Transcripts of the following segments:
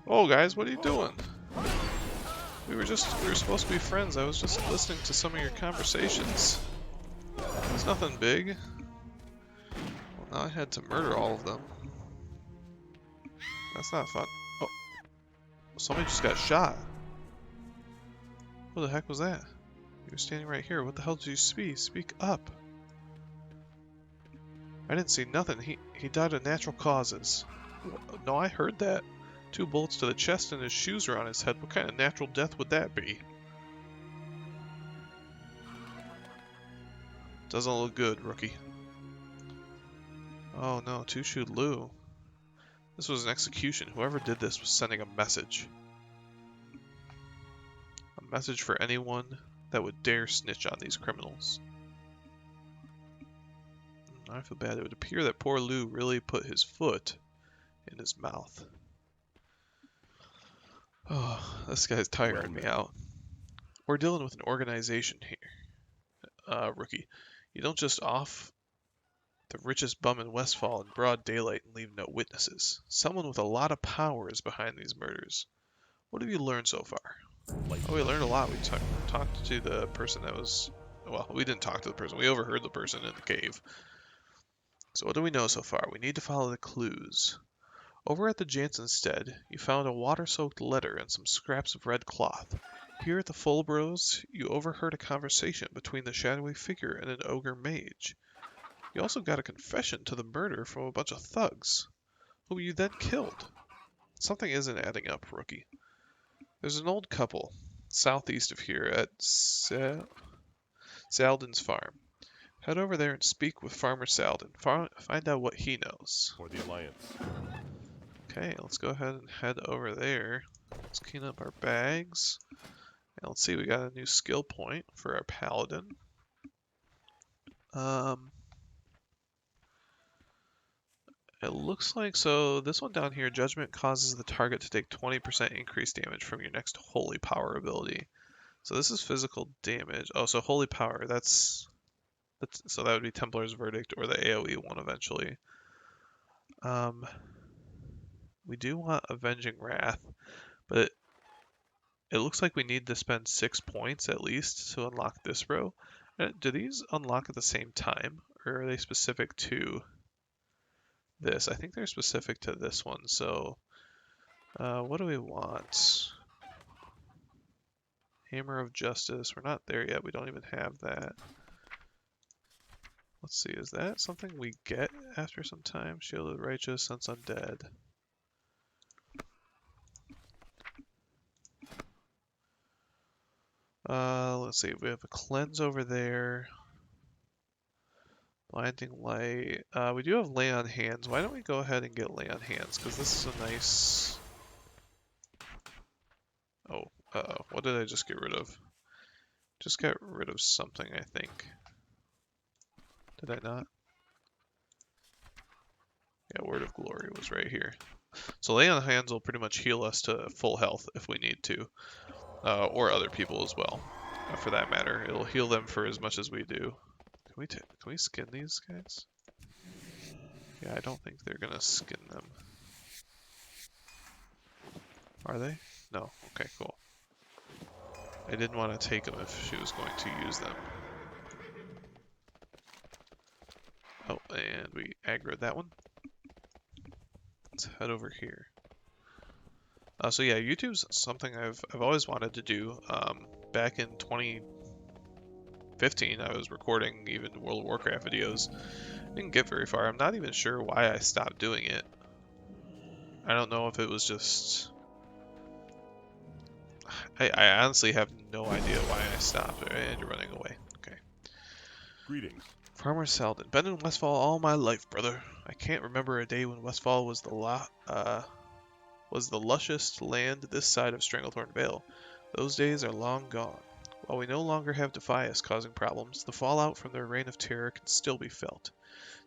Oh, guys, what are you doing? We were supposed to be friends. I was just listening to some of your conversations. It's nothing big. Well, now I had to murder all of them. That's not fun. Oh, somebody just got shot. What the heck was that? You were standing right here. What the hell did you speak? Speak up. I didn't see nothing. He died of natural causes. No, I heard that. 2 bullets to the chest and his shoes are on his head. What kind of natural death would that be? Doesn't look good, rookie. Oh no, Two-Shoot Lou. This was an execution. Whoever did this was sending a message. A message for anyone that would dare snitch on these criminals. I feel bad. It would appear that poor Lou really put his foot in his mouth. Oh, this guy's tiring me out. We're dealing with an organization here, rookie. You don't just off the richest bum in Westfall in broad daylight and leave no witnesses. Someone with a lot of power is behind these murders. What have you learned so far? Oh, we learned a lot. We talked to the person that was... Well, we didn't talk to the person. We overheard the person in the cave. So what do we know so far? We need to follow the clues. Over at the Jansenstead, you found a water-soaked letter and some scraps of red cloth. Here at the Fulbros, you overheard a conversation between the shadowy figure and an ogre mage. You also got a confession to the murder from a bunch of thugs, who you then killed. Something isn't adding up, rookie. There's an old couple, southeast of here, at Salden's farm. Head over there and speak with Farmer Salden. Find out what he knows. For the Alliance. Okay, let's go ahead and head over there. Let's clean up our bags. And let's see, we got a new skill point for our paladin. It looks like, so this one down here, Judgment causes the target to take 20% increased damage from your next Holy Power ability. So this is physical damage. Oh, so Holy Power, so that would be Templar's Verdict or the AoE one eventually. We do want Avenging Wrath, but it looks like we need to spend 6 points at least to unlock this row. Do these unlock at the same time, or are they specific to this? I think they're specific to this one, so what do we want? Hammer of Justice, we're not there yet, we don't even have that. Let's see, is that something we get after some time? Shield of the Righteous, Sense Undead. Let's see, we have a Cleanse over there. Blinding Light. We do have Lay on Hands. Why don't we go ahead and get Lay on Hands? Because this is a nice... Oh, what did I just get rid of? Just got rid of something, I think. Did I not? Yeah, Word of Glory was right here. So Lay on Hands will pretty much heal us to full health if we need to. Or other people as well, for that matter. It'll heal them for as much as we do. Can we skin these guys? Yeah, I don't think they're gonna skin them. Are they? No. Okay, cool. I didn't want to take them if she was going to use them. Oh, and we aggroed that one. Let's head over here. So yeah, YouTube's something I've always wanted to do. Back in 2015, I was recording even World of Warcraft videos. Didn't get very far. I'm not even sure why I stopped doing it. I don't know if it was just... I honestly have no idea why I stopped. And you're running away. Okay. Greetings. Farmer Salden. Been in Westfall all my life, brother. I can't remember a day when Westfall was the lushest land this side of Stranglethorn Vale. Those days are long gone. While we no longer have Defias causing problems, the fallout from their reign of terror can still be felt.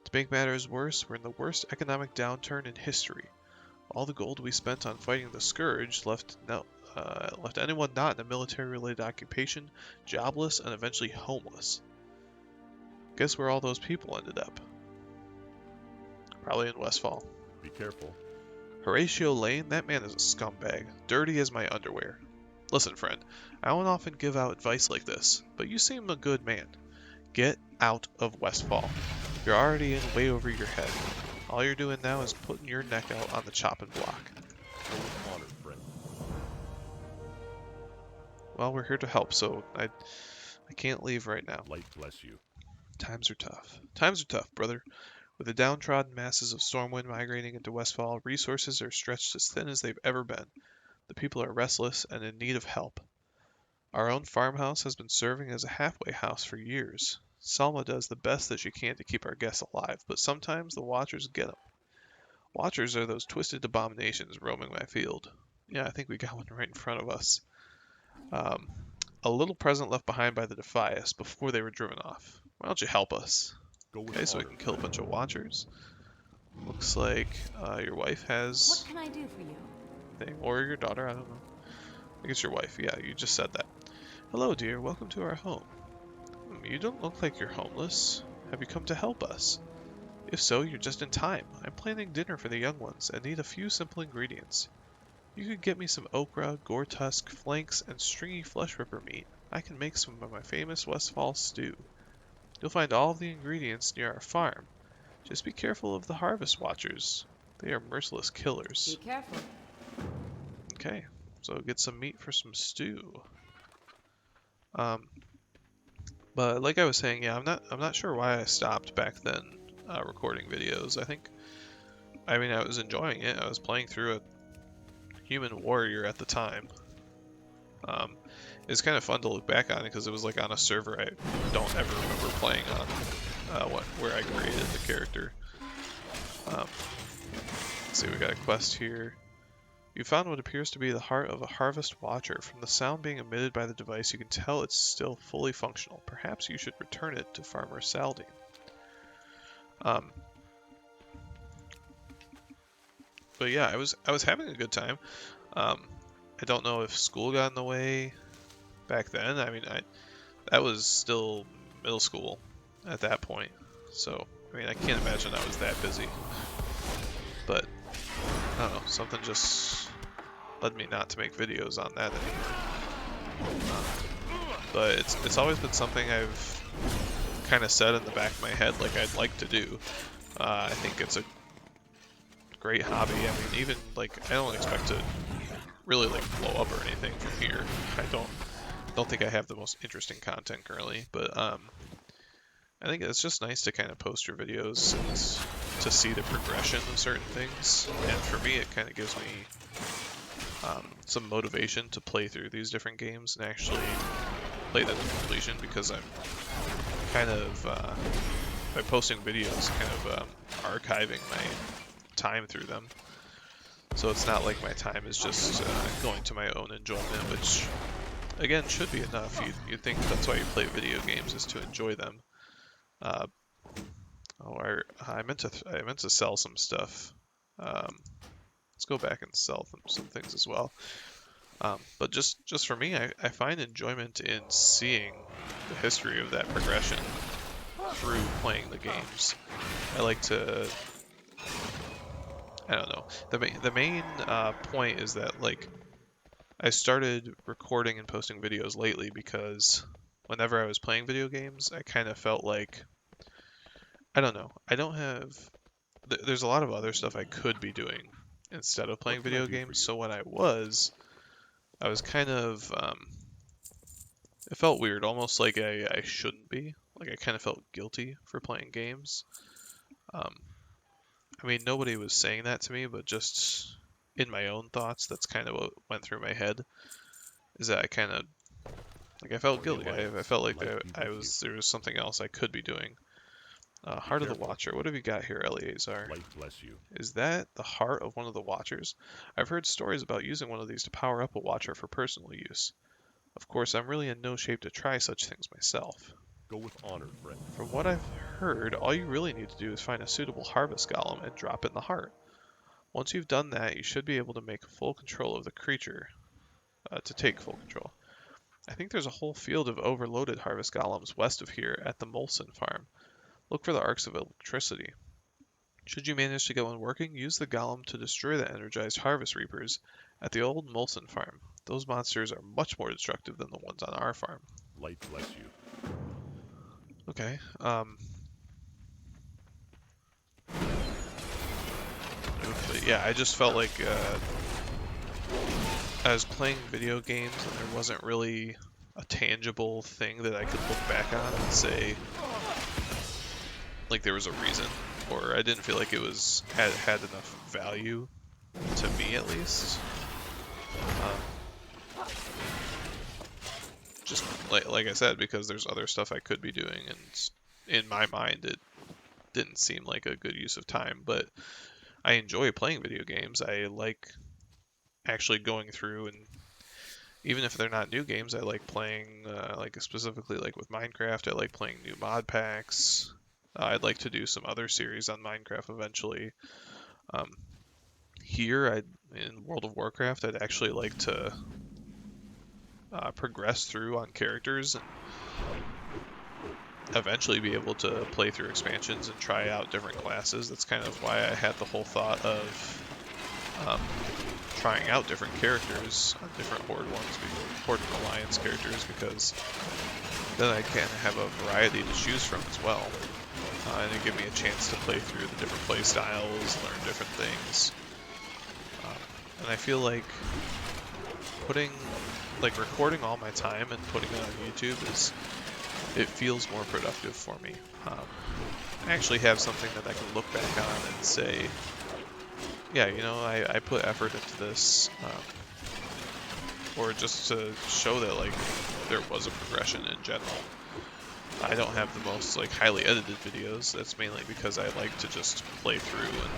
To make matters worse, we're in the worst economic downturn in history. All the gold we spent on fighting the Scourge left anyone not in a military-related occupation jobless and eventually homeless. Guess where all those people ended up? Probably in Westfall. Be careful. Horatio Lane, that man is a scumbag, dirty as my underwear. Listen, friend, I don't often give out advice like this, but you seem a good man. Get out of Westfall. You're already in way over your head. All you're doing now is putting your neck out on the chopping block. Go with honor, friend. Well, we're here to help, so I can't leave right now. Light bless you. Times are tough. Times are tough, brother. With the downtrodden masses of Stormwind migrating into Westfall, resources are stretched as thin as they've ever been. The people are restless and in need of help. Our own farmhouse has been serving as a halfway house for years. Salma does the best that she can to keep our guests alive, but sometimes the Watchers get them. Watchers are those twisted abominations roaming my field. Yeah, I think we got one right in front of us. Um, a little present left behind by the Defias before they were driven off. Why don't you help us? Go with Okay, so we honor, can kill a friend. bunch of Watchers. Looks like your wife What has can I do for you? thing, or your daughter, I don't know. I think it's your wife. Yeah, you just said that. Hello, dear. Welcome to our home. You don't look like you're homeless. Have you come to help us? If so, you're just in time. I'm planning dinner for the young ones and need a few simple ingredients. You could get me some okra, gore tusk, flanks, and stringy flesh ripper meat. I can make some of my famous Westfall stew. You'll find all of the ingredients near our farm. Just be careful of the harvest watchers. They are merciless Be killers. careful. Okay, so get some meat for some stew. Um, but like I was saying, yeah, I'm not sure why I stopped back then recording videos. I mean, I was enjoying it. I was playing through a human warrior at the time. It's kind of fun to look back on it because it was like on a server I don't ever remember playing on, where I created the character. Let's see, we got a quest here. You found what appears to be the heart of a harvest watcher. From the sound being emitted by the device, you can tell it's still fully functional. Perhaps you should return it to Farmer Saldine. But yeah, I was having a good time. I don't know if school got in the way back then. I mean, that was still middle school at that point. So, I mean, I can't imagine I was that busy. But, I don't know, something just led me not to make videos on that anymore. But it's always been something I've kind of said in the back of my head like I'd like to do. I think it's a great hobby. I mean, even like I don't expect to really like blow up or anything from here. I don't think I have the most interesting content currently, but I think it's just nice to kind of post your videos and to see the progression of certain things. And for me, it kind of gives me some motivation to play through these different games and actually play them to completion, because I'm kind of by posting videos, kind of archiving my time through them. So it's not like my time is just going to my own enjoyment, which again should be enough. You'd think that's why you play video games, is to enjoy them. I meant to sell some stuff. Let's go back and sell some things as well. But just for me, I find enjoyment in seeing the history of that progression through playing the games. I like to, I don't know. The main point is that like I started recording and posting videos lately because whenever I was playing video games, I kind of felt like, I don't know. I don't have. There's a lot of other stuff I could be doing instead of playing What can I video do for games. you? So when I was kind of. It felt weird, almost like I shouldn't be. Like I kind of felt guilty for playing games. Um, I mean, nobody was saying that to me, but just in my own thoughts, that's kind of what went through my head. Is that I kind of like I felt For the guilty. I Alliance, felt like light be I with was there was something else I could be doing. Be Heart of the careful. Watcher. What have you got here, Eleazar? Light bless you. Is that the heart of one of the Watchers? I've heard stories about using one of these to power up a Watcher for personal use. Of course, I'm really in no shape to try such things myself. Go with honor, friend. From what I've heard, all you really need to do is find a suitable harvest golem and drop it in the heart. Once you've done that, you should be able to make full control of the creature, to take full control. I think there's a whole field of overloaded harvest golems west of here at the Molson farm. Look for the arcs of electricity. Should you manage to get one working, use the golem to destroy the energized harvest reapers at the old Molson farm. Those monsters are much more destructive than the ones on our farm. Light bless you. Okay, but yeah, I just felt like I was playing video games and there wasn't really a tangible thing that I could look back on and say, like there was a reason, or I didn't feel like it was had enough value to me at least. Just like I said, because there's other stuff I could be doing, and in my mind it didn't seem like a good use of time. But I enjoy playing video games. I like actually going through, and even if they're not new games, I like playing, like specifically like with Minecraft, I like playing new mod packs. I'd like to do some other series on Minecraft eventually. Um, Here, in World of Warcraft, I'd actually like to progress through on characters and eventually be able to play through expansions and try out different classes. That's kind of why I had the whole thought of trying out different characters on different Horde and Alliance characters, because then I can have a variety to choose from as well. And it give me a chance to play through the different play styles, learn different things. And I feel like recording all my time and putting it on YouTube it feels more productive for me. I actually have something that I can look back on and say, yeah, you know, I put effort into this, or just to show that like there was a progression in general. I don't have the most like highly edited videos. That's mainly because I like to just play through, and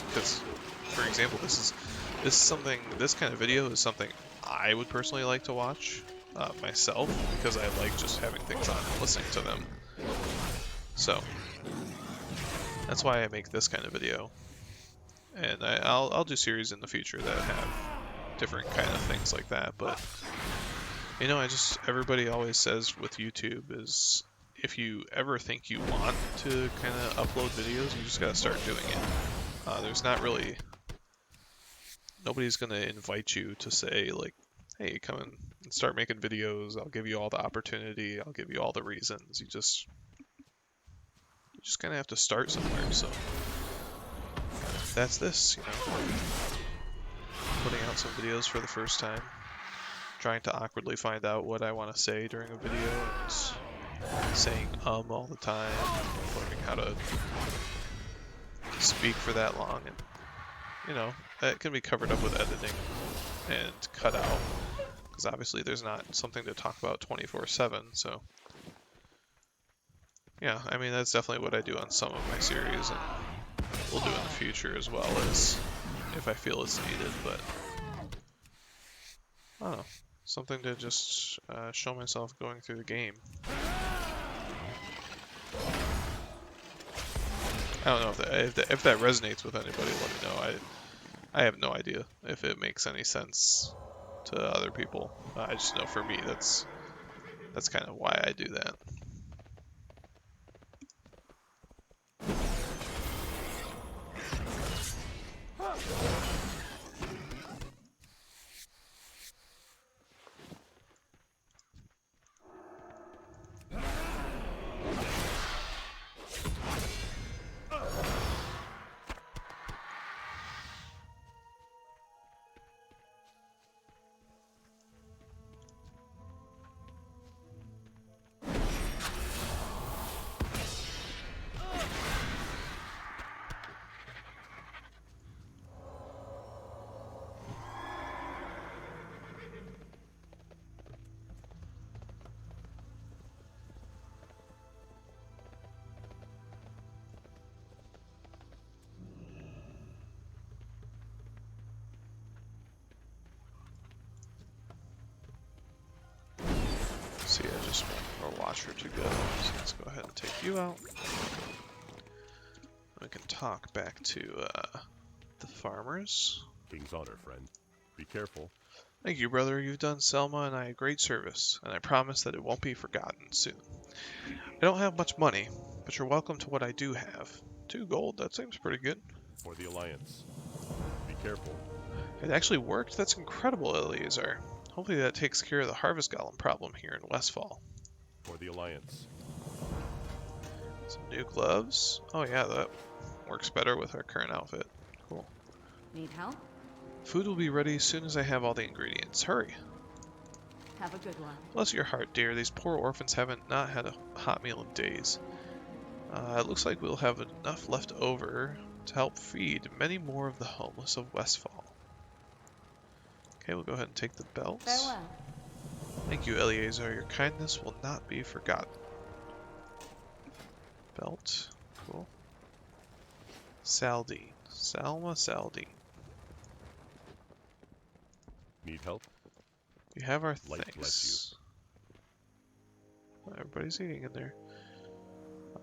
because, for example, this kind of video is something I would personally like to watch myself, because I like just having things on and listening to them. So that's why I make this kind of video, and I'll do series in the future that have different kind of things like that. But you know, everybody always says with YouTube is, if you ever think you want to kind of upload videos, you just gotta start doing it. There's not really, nobody's gonna invite you to say like, hey, come in and start making videos. I'll give you all the opportunity. I'll give you all the reasons. You just kind of have to start somewhere. So that's this, you know, putting out some videos for the first time, trying to awkwardly find out what I want to say during a video, and saying all the time, learning how to speak for that long, and you know, that can be covered up with editing and cut out, because obviously there's not something to talk about 24/7. So yeah, I mean, that's definitely what I do on some of my series, and we'll do in the future as well, as if I feel it's needed. But I don't know, something to just show myself going through the game. I don't know if that resonates with anybody. Let me know. I have no idea if it makes any sense to other people. I just know for me that's kind of why I do that. See, I just want our watcher to go, so let's go ahead and take you out. We can talk back to the farmers. King's honor, friend. Be careful. Thank you, brother. You've done Selma and I a great service, and I promise that it won't be forgotten soon. I don't have much money, but you're welcome to what I do have. 2 gold, that seems pretty good. For the Alliance. Be careful. It actually worked? That's incredible, Eleazar. Hopefully that takes care of the harvest golem problem here in Westfall. For the Alliance. Some new gloves. Oh yeah, that works better with our current outfit. Cool. Need help? Food will be ready as soon as I have all the ingredients. Hurry. Have a good one. Bless your heart, dear. These poor orphans haven't not had a hot meal in days. It looks like we'll have enough left over to help feed many more of the homeless of Westfall. Okay, we'll go ahead and take the belts. Farewell. Thank you, Eleazar. Your kindness will not be forgotten. Belt. Cool. Saldine. Salma Saldine. Need help? You have our Light thanks. bless Everybody's eating in there.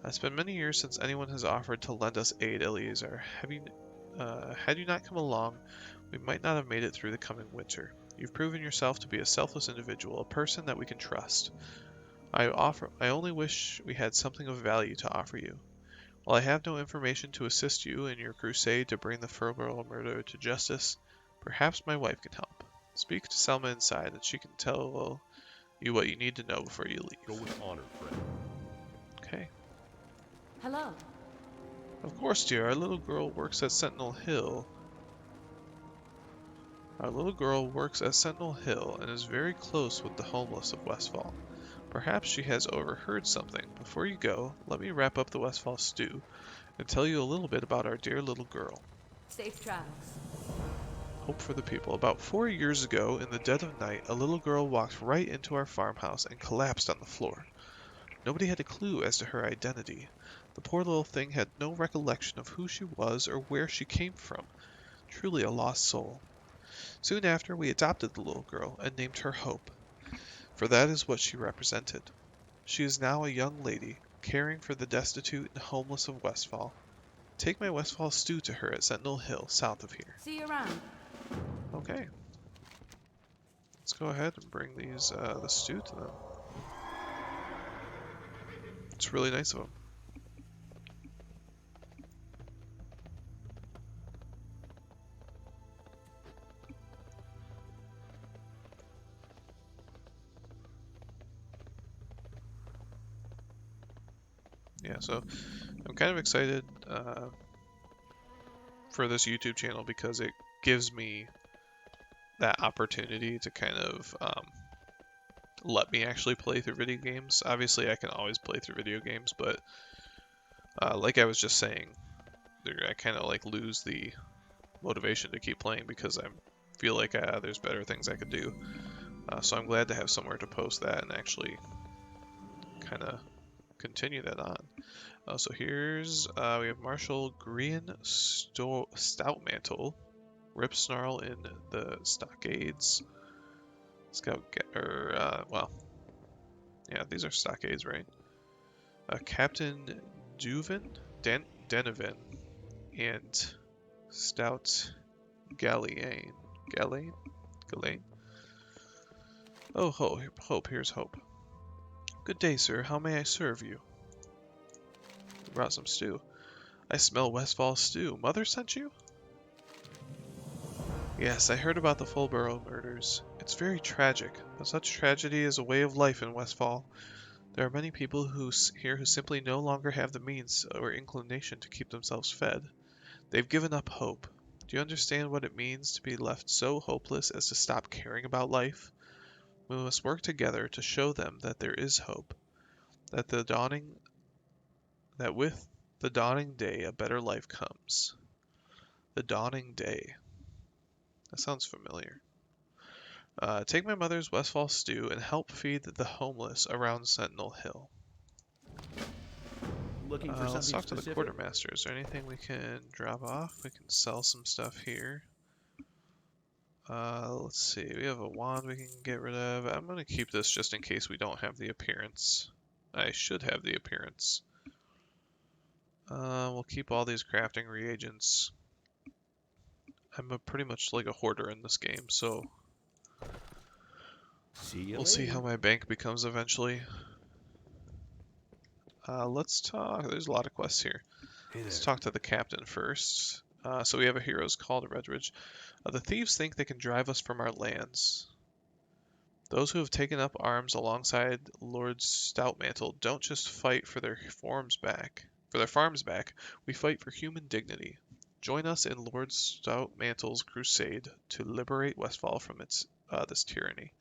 It's been many years since anyone has offered to lend us aid, Eleazar. Had you not come along, we might not have made it through the coming winter. You've proven yourself to be a selfless individual, a person that we can trust. I only wish we had something of value to offer you. While I have no information to assist you in your crusade to bring the Furberal murder to justice, perhaps my wife can help. Speak to Selma inside, and she can tell you what you need to know before you leave. Go with honor, friend. Okay. Hello. Of course, dear. Our little girl works at Sentinel Hill. Our little girl works at Sentinel Hill and is very close with the homeless of Westfall. Perhaps she has overheard something. Before you go, let me wrap up the Westfall stew and tell you a little bit about our dear little girl. Safe travels. Hope for the people. About 4 years ago, in the dead of night, a little girl walked right into our farmhouse and collapsed on the floor. Nobody had a clue as to her identity. The poor little thing had no recollection of who she was or where she came from. Truly a lost soul. Soon after, we adopted the little girl and named her Hope, for that is what she represented. She is now a young lady, caring for the destitute and homeless of Westfall. Take my Westfall stew to her at Sentinel Hill, south of here. See you around. Okay. Let's go ahead and bring these the stew to them. It's really nice of them. Yeah, so I'm kind of excited for this YouTube channel because it gives me that opportunity to kind of let me actually play through video games. Obviously, I can always play through video games, but like I was just saying, I kind of like lose the motivation to keep playing because I feel like there's better things I could do. So I'm glad to have somewhere to post that and actually kind of continue that on. So here's, we have Marshal Green Stoutmantle, Rip Snarl in the Stockades, well, yeah, these are Stockades, right? Captain Duvin, Denovan, and Stout Gallane. Oh, Hope, here's Hope. Good day, sir. How may I serve you? We brought some stew. I smell Westfall stew. Mother sent you? Yes, I heard about the Fulborough murders. It's very tragic, but such tragedy is a way of life in Westfall. There are many people here who simply no longer have the means or inclination to keep themselves fed. They've given up hope. Do you understand what it means to be left so hopeless as to stop caring about life? We must work together to show them that there is hope, that with the dawning day a better life comes. The dawning day. That sounds familiar. Take my mother's Westfall stew and help feed the homeless around Sentinel Hill. Looking for Let's something talk to the specific? quartermaster. Is there anything we can drop off? We can sell some stuff here. Let's see. We have a wand we can get rid of. I'm going to keep this just in case we don't have the appearance. I should have the appearance. We'll keep all these crafting reagents. I'm pretty much like a hoarder in this game, so we'll see how my bank becomes eventually. Let's talk. There's a lot of quests here. Let's talk to the captain first. So we have a hero's call to Redridge. The thieves think they can drive us from our lands. Those who have taken up arms alongside Lord Stoutmantle don't just fight for their farms back. We fight for human dignity. Join us in Lord Stoutmantle's crusade to liberate Westfall from this tyranny.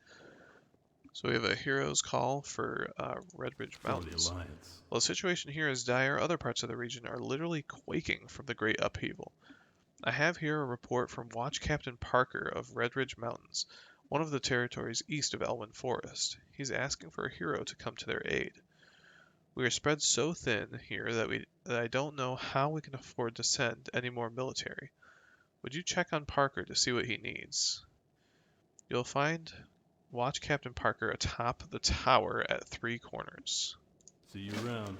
So we have a hero's call for Redridge Mountains. While the situation here is dire, other parts of the region are literally quaking from the great upheaval. I have here a report from Watch Captain Parker of Redridge Mountains, one of the territories east of Elwyn Forest. He's asking for a hero to come to their aid. We are spread so thin here that I don't know how we can afford to send any more military. Would you check on Parker to see what he needs? You'll find Watch Captain Parker atop the tower at 3 corners. See you around.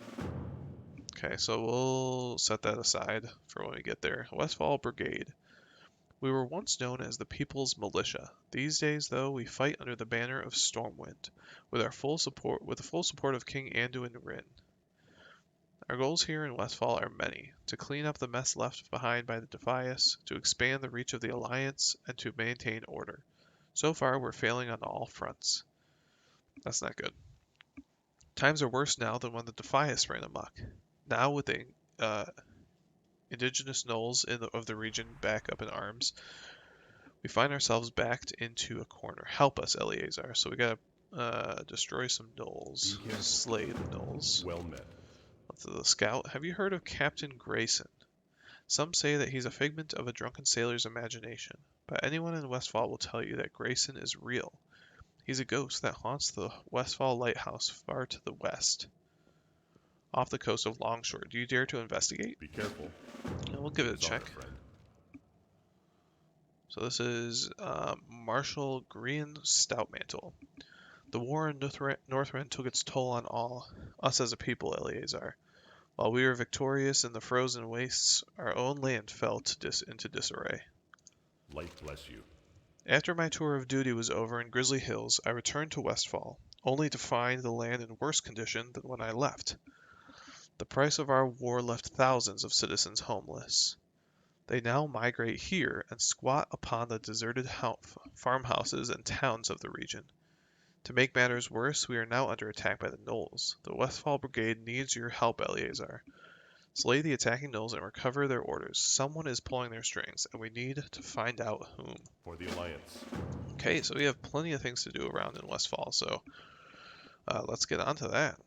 Okay, so we'll set that aside for when we get there. Westfall Brigade. We were once known as the People's Militia. These days, though, we fight under the banner of Stormwind, with the full support of King Anduin Rin. Our goals here in Westfall are many: to clean up the mess left behind by the Defias, to expand the reach of the Alliance, and to maintain order. So far, we're failing on all fronts. That's not good. Times are worse now than when the Defias ran amok. Now, with the indigenous gnolls of the region back up in arms, we find ourselves backed into a corner. Help us, Eleazar. So we gotta destroy some gnolls. Slay the gnolls. Well met. Let's the scout. Have you heard of Captain Grayson? Some say that he's a figment of a drunken sailor's imagination, but anyone in Westfall will tell you that Grayson is real. He's a ghost that haunts the Westfall lighthouse far to the west, off the coast of Longshore. Do you dare to investigate? Be careful. Yeah, we'll give it a It's honor, check. friend. So this is Marshal Grian Stoutmantle. The war in Northrend took its toll on all, us as a people, Eleazar. While we were victorious in the frozen wastes, our own land fell into disarray. Light bless you. After my tour of duty was over in Grizzly Hills, I returned to Westfall, only to find the land in worse condition than when I left. The price of our war left thousands of citizens homeless. They now migrate here and squat upon the deserted farmhouses and towns of the region. To make matters worse, we are now under attack by the gnolls. The Westfall Brigade needs your help, Eleazar. Slay the attacking gnolls and recover their orders. Someone is pulling their strings, and we need to find out whom. For the Alliance. Okay, so we have plenty of things to do around in Westfall, so let's get on to that.